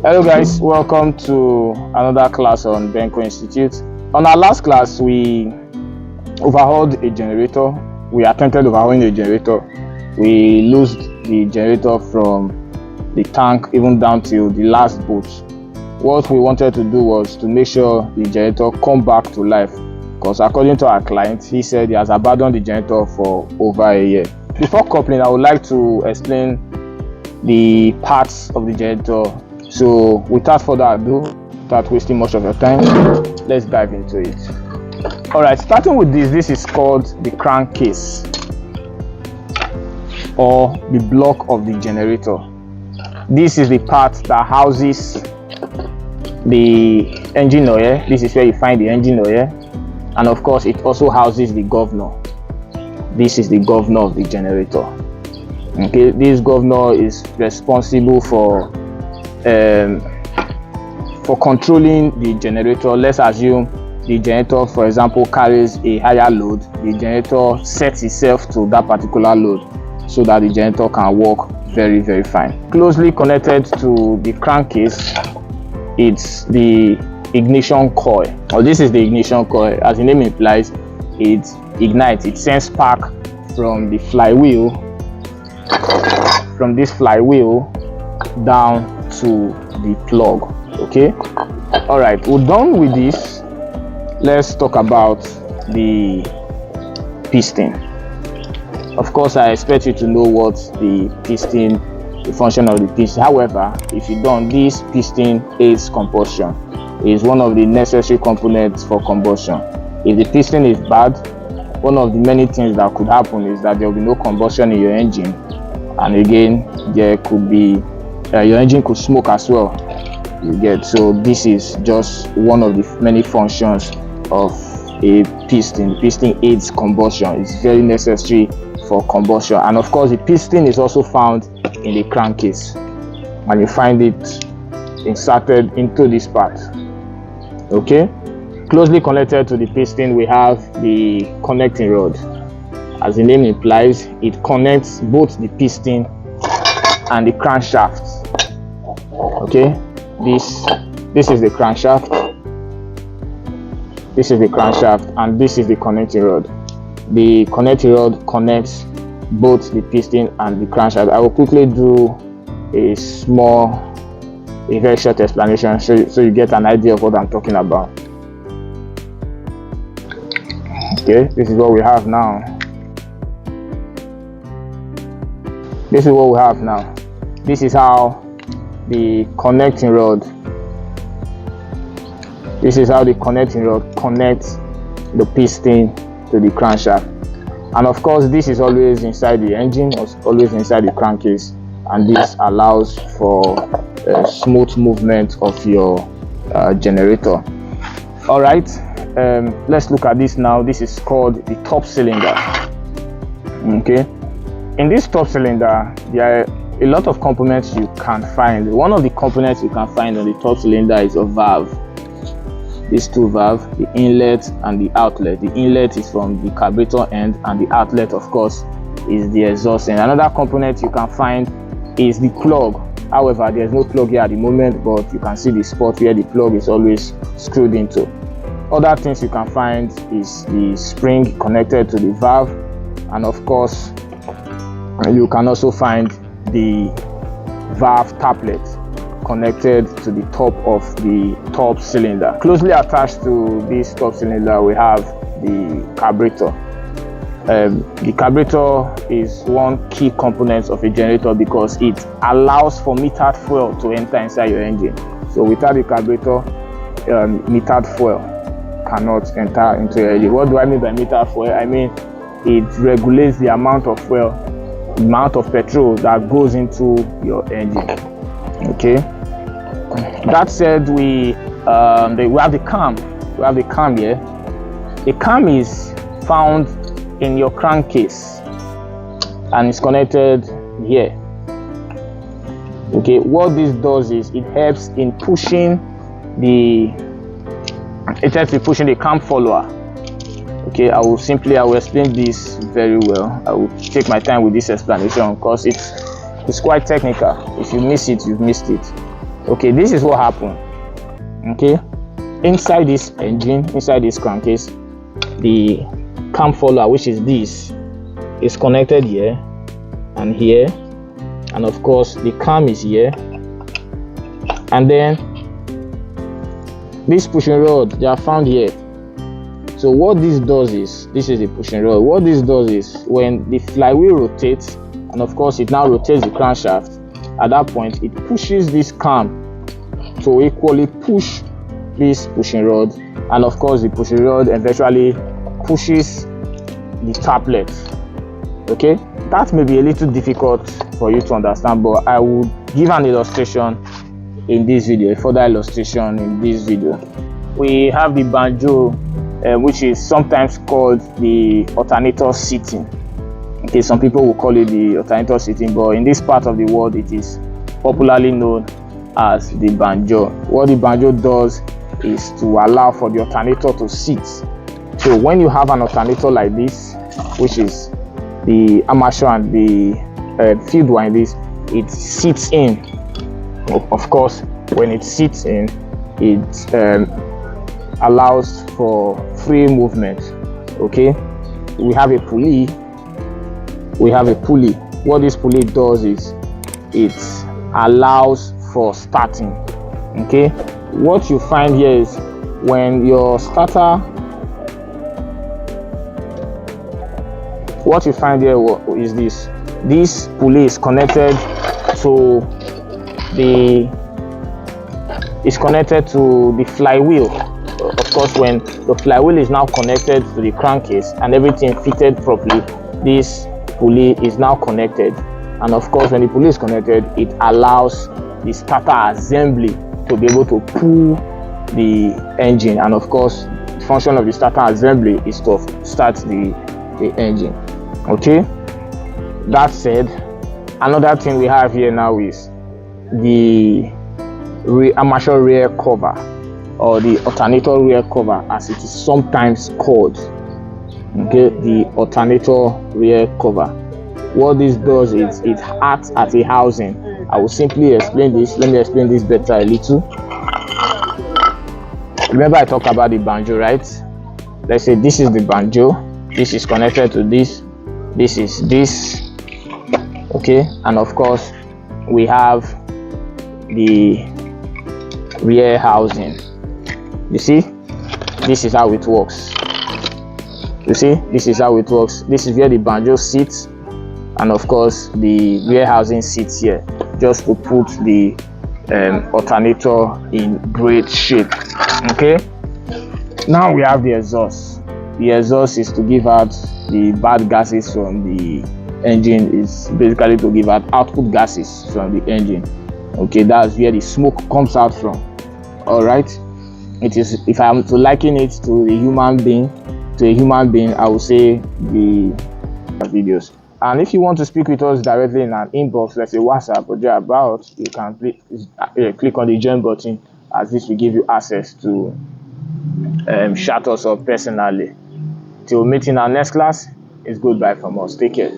Hello guys, welcome to another class on Benko Institute. On our last class, we overhauled a generator. We attempted overhauling a generator. We loosed the generator from the tank even down to the last bolt. What we wanted to do was to make sure the generator come back to life, because according to our client, he said he has abandoned the generator for over a year. Before coupling, I would like to explain the parts of the generator. So without further ado, without wasting much of your time, let's dive into it. All right, starting with this is called the crankcase, or the block of the generator. This is the part that houses the engine oil. This is where you find the engine oil, and of course it also houses the governor. This is the governor of the generator. Okay, this governor is responsible for controlling the generator. Let's assume the generator, for example, carries a higher load. The generator sets itself to that particular load so that the generator can work very fine. Closely connected to the crankcase, it's the ignition coil, or this is the ignition coil. As the name implies, it ignites, it sends spark from the flywheel, from this flywheel down to the plug. Okay, all right, we're done with this. Let's talk about the piston. Of course, I expect you to know what the piston, the function of the piston. However, if you don't, this piston aids combustion. It is one of the necessary components for combustion. If the piston is bad, one of the many things that could happen is that there will be no combustion in your engine, and again, there could be your engine could smoke as well. You get, so this is just one of the many functions of a piston. The piston aids combustion. It's very necessary for combustion, and of course the piston is also found in the crankcase, and you find it inserted into this part. Okay, closely connected to the piston, we have the connecting rod. As the name implies, it connects both the piston and the crankshaft. Okay, this is the crankshaft, this is the crankshaft, and this is the connecting rod. The connecting rod connects both the piston and the crankshaft. I will quickly do a very short explanation so you get an idea of what I'm talking about. Okay, this is what we have now. This is what we have now. This is how the connecting rod, connects the piston to the crankshaft. And of course, this is always inside the engine, always inside the crankcase, and this allows for smooth movement of your generator. All right, let's look at this now. This is called the top cylinder. Okay, in this top cylinder, there are a lot of components you can find. One of the components you can find on the top cylinder is a valve. These two valves, the inlet and the outlet. The inlet is from the carburetor end, and the outlet, of course, is the exhaust end. Another component you can find is the plug. However, there's no plug here at the moment, but you can see the spot where the plug is always screwed into. Other things you can find is the spring connected to the valve, and of course, you can also find the valve taplet connected to the top of the top cylinder. Closely attached to this top cylinder, we have the carburetor. The carburetor is one key component of a generator because it allows for metered fuel to enter inside your engine. So without the carburetor, metered fuel cannot enter into your engine. What do I mean by metered fuel? I mean it regulates the amount of fuel, the amount of petrol that goes into your engine. Okay, that said, we have the cam. We have the cam here. The cam is found in your crankcase and it's connected here. Okay, what this does is it helps in pushing the cam follower. Okay, I will explain this very well. I will take my time with this explanation because it's quite technical. If you miss it, you've missed it. Okay, this is what happened. Okay, inside this engine, inside this crankcase, the cam follower, which is this, is connected here and here, and of course the cam is here, and then this pushing rod, they are found here. So what this does is, this is the pushing rod. What this does is, when the flywheel rotates, and of course it now rotates the crankshaft, at that point it pushes this cam to equally push this pushing rod, and of course the pushing rod eventually pushes the taplet. Okay, that may be a little difficult for you to understand, but I will give an illustration in this video, a further illustration in this video. We have the banjo, which is sometimes called the alternator seating. Okay, some people will call it the alternator seating, but in this part of the world it is popularly known as the banjo. What the banjo does is to allow for the alternator to sit. So when you have an alternator like this, which is the armature and the field windings, it sits in. Of course, when it sits in, it allows for free movement. Okay, we have a pulley. What this pulley does is it allows for starting. Okay, what you find here is, when your starter, what you find here is this pulley is connected to the flywheel. Of course, when the flywheel is now connected to the crankcase and everything fitted properly, this pulley is now connected, and of course when the pulley is connected, it allows the starter assembly to be able to pull the engine, and of course the function of the starter assembly is to start the engine. Okay, that said, another thing we have here now is the armature rear cover, or the alternator rear cover as it is sometimes called. Okay, the alternator rear cover. What this does is it acts as a housing. I will simply explain this. Let me explain this better a little. Remember I talked about the banjo, right? Let's say this is the banjo, this is connected to this is this. Okay, and of course we have the rear housing. You see, this is how it works. You see, this is how it works. This is where the banjo sits, and of course the rear housing sits here, just to put the alternator in great shape. Okay, now we have the exhaust. The exhaust is to give out the bad gases from the engine, is basically to give out output gases from the engine. Okay, that's where the smoke comes out from. All right, it is, if I am to liken it to a human being, I would say the videos. And if you want to speak with us directly in an inbox, let's say WhatsApp or about, you can click on the join button, as this will give you access to chat us up personally. Till meeting our next class, it's goodbye from us. Take care.